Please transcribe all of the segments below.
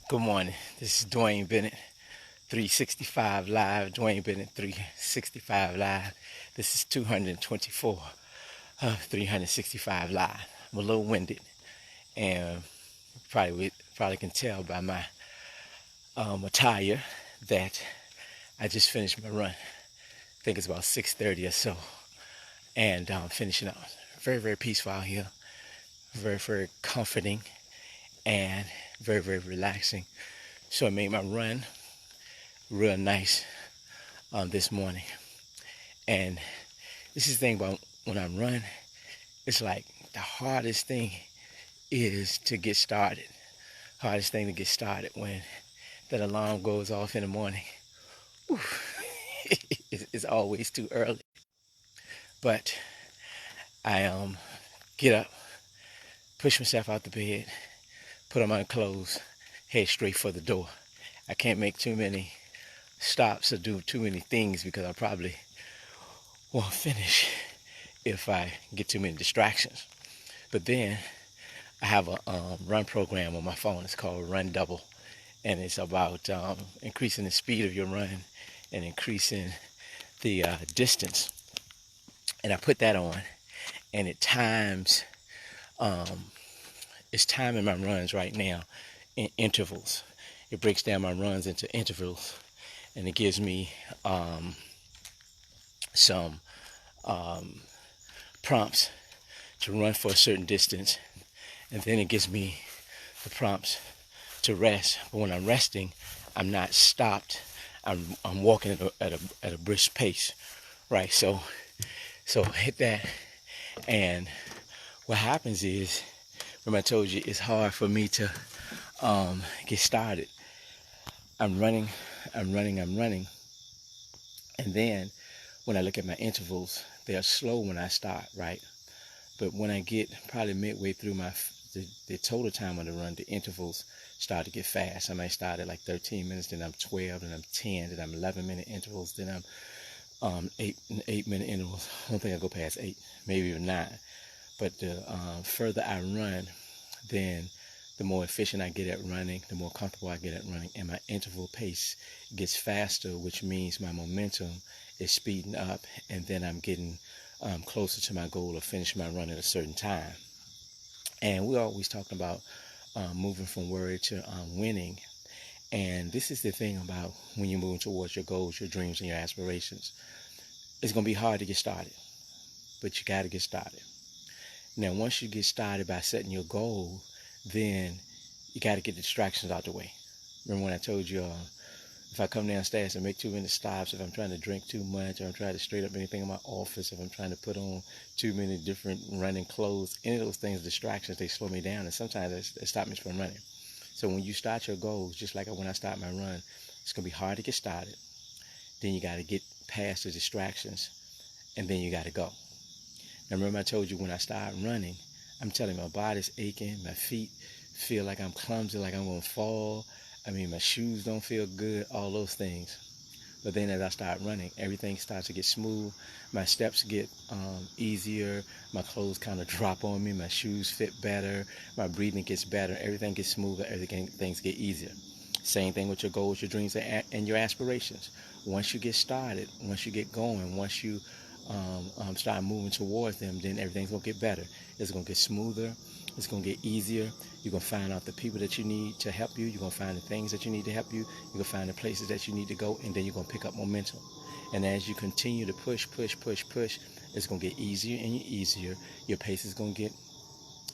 Good morning. This is Dwayne Bennett, 365 Live. Dwayne Bennett, 365 Live. This is 224 of 365 Live. I'm a little winded, and probably can tell by my attire that I just finished my run. I think it's about 6:30 or so, and finishing up. Very, very peaceful out here. Very, very comforting, and very, very relaxing. So I made my run real nice this morning. And this is the thing about when I'm running, it's like the hardest thing is to get started. Hardest thing to get started when that alarm goes off in the morning. Whew, it's always too early. But I get up, push myself out the bed, put on my clothes, head straight for the door. I can't make too many stops or do too many things because I probably won't finish if I get too many distractions. But then I have a run program on my phone. It's called Run Double, and it's about increasing the speed of your run and increasing the distance. And I put that on, and it times. It's timing my runs right now in intervals. It breaks down my runs into intervals, and it gives me some prompts to run for a certain distance, and then it gives me the prompts to rest. But when I'm resting, I'm not stopped. I'm walking at a brisk pace, right? So hit that, and what happens is, remember I told you it's hard for me to get started. I'm running, I'm running, and then when I look at my intervals, they are slow when I start, right? But when I get probably midway through the total time of the run, the intervals start to get fast. I might start at like 13 minutes, then I'm 12, then I'm 10, then I'm 11-minute intervals, then I'm 8-minute intervals. I don't think I go past 8, maybe even 9. But the further I run, then the more efficient I get at running, the more comfortable I get at running, and my interval pace gets faster, which means my momentum is speeding up, and then I'm getting closer to my goal of finishing my run at a certain time. And we're always talking about moving from worry to winning. And this is the thing about when you're moving towards your goals, your dreams, and your aspirations. It's going to be hard to get started, but you got to get started. Now, once you get started by setting your goal, then you got to get the distractions out the way. Remember when I told you if I come downstairs and make too many stops, if I'm trying to drink too much, or I'm trying to straight up anything in my office, if I'm trying to put on too many different running clothes, any of those things, distractions, they slow me down, and sometimes they stop me from running. So when you start your goals, just like when I start my run, it's going to be hard to get started. Then you got to get past the distractions, and then you got to go. Now remember I told you when I start running, I'm telling you, my body's aching, my feet feel like I'm clumsy, like I'm going to fall. I mean, my shoes don't feel good, all those things. But then as I start running, everything starts to get smooth. My steps get easier. My clothes kind of drop on me. My shoes fit better. My breathing gets better. Everything gets smoother. Things get easier. Same thing with your goals, your dreams, and your aspirations. Once you get started, once you get going, once you start moving towards them, then everything's going to get better. It's going to get smoother. It's going to get easier. You're going to find out the people that you need to help you. You're going to find the things that you need to help you. You're going to find the places that you need to go, and then you're going to pick up momentum. And as you continue to push, it's going to get easier and easier. Your pace is going to get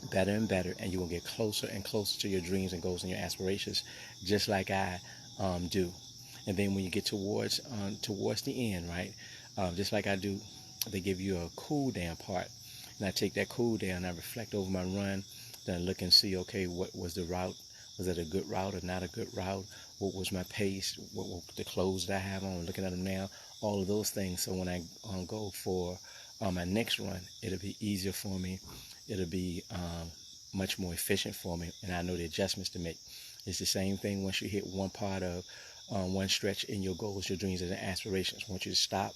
better and better, and you're going to get closer and closer to your dreams and goals and your aspirations, just like I do. And then when you get towards the end, right, just like I do, they give you a cool down part. And I take that cool down, I reflect over my run, then I look and see, okay, what was the route? Was it a good route or not a good route? What was my pace? What were the clothes that I have on? Looking at them now, all of those things. So when I go for my next run, it'll be easier for me. It'll be much more efficient for me, and I know the adjustments to make. It's the same thing once you hit one part of one stretch in your goals, your dreams, and aspirations. I want you to stop.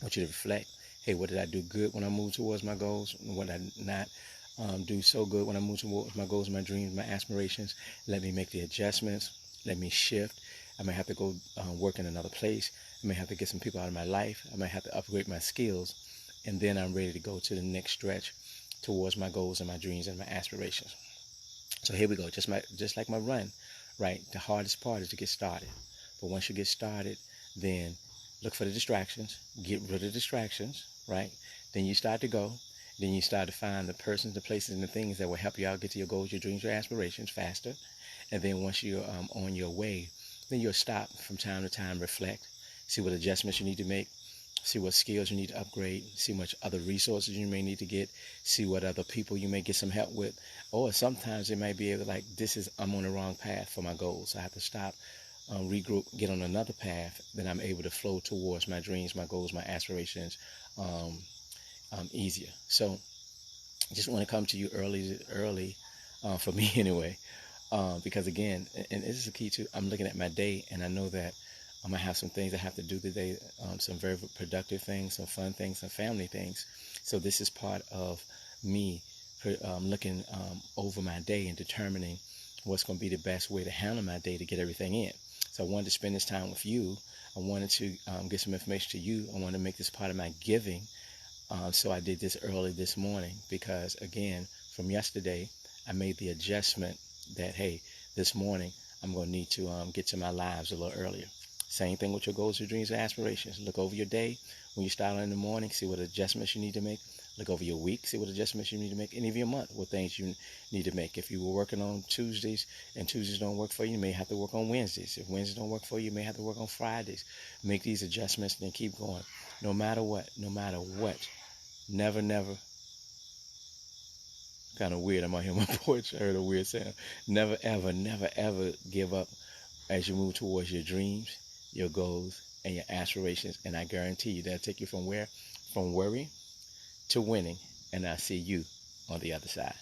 I want you to reflect. Hey, what did I do good when I moved towards my goals? What did I not do so good when I move towards my goals, my dreams, my aspirations. Let me make the adjustments. Let me shift. I may have to go work in another place. I may have to get some people out of my life. I may have to upgrade my skills. And then I'm ready to go to the next stretch towards my goals and my dreams and my aspirations. So here we go, just like my run, right? The hardest part is to get started. But once you get started, then look for the distractions, get rid of distractions, right? Then you start to go. Then you start to find the persons, the places, and the things that will help you out get to your goals, your dreams, your aspirations faster. And then once you're on your way, then you'll stop from time to time, reflect, see what adjustments you need to make, see what skills you need to upgrade, see what other resources you may need to get, see what other people you may get some help with. Or sometimes it might be able to, like, I'm on the wrong path for my goals. I have to stop, regroup, get on another path. Then I'm able to flow towards my dreams, my goals, my aspirations easier. So just want to come to you early for me anyway, because again, and this is the key too, I'm looking at my day and I know that I'm going to have some things I have to do today, some very productive things, some fun things, some family things. So this is part of me looking over my day and determining what's going to be the best way to handle my day to get everything in. So I wanted to spend this time with you. I wanted to get some information to you. I wanted to make this part of my giving. So I did this early this morning because, again, from yesterday, I made the adjustment that, hey, this morning I'm going to need to get to my lives a little earlier. Same thing with your goals, your dreams, and aspirations. Look over your day when you start in the morning, see what adjustments you need to make. Look over your week, see what adjustments you need to make, and even your month, what things you need to make. If you were working on Tuesdays and Tuesdays don't work for you, you may have to work on Wednesdays. If Wednesdays don't work for you, you may have to work on Fridays. Make these adjustments and then keep going. No matter what, never, kind of weird, I'm out here on my porch, I heard a weird sound. Never, ever give up as you move towards your dreams, your goals, and your aspirations. And I guarantee you that'll take you from where? From worry to winning. And I'll see you on the other side.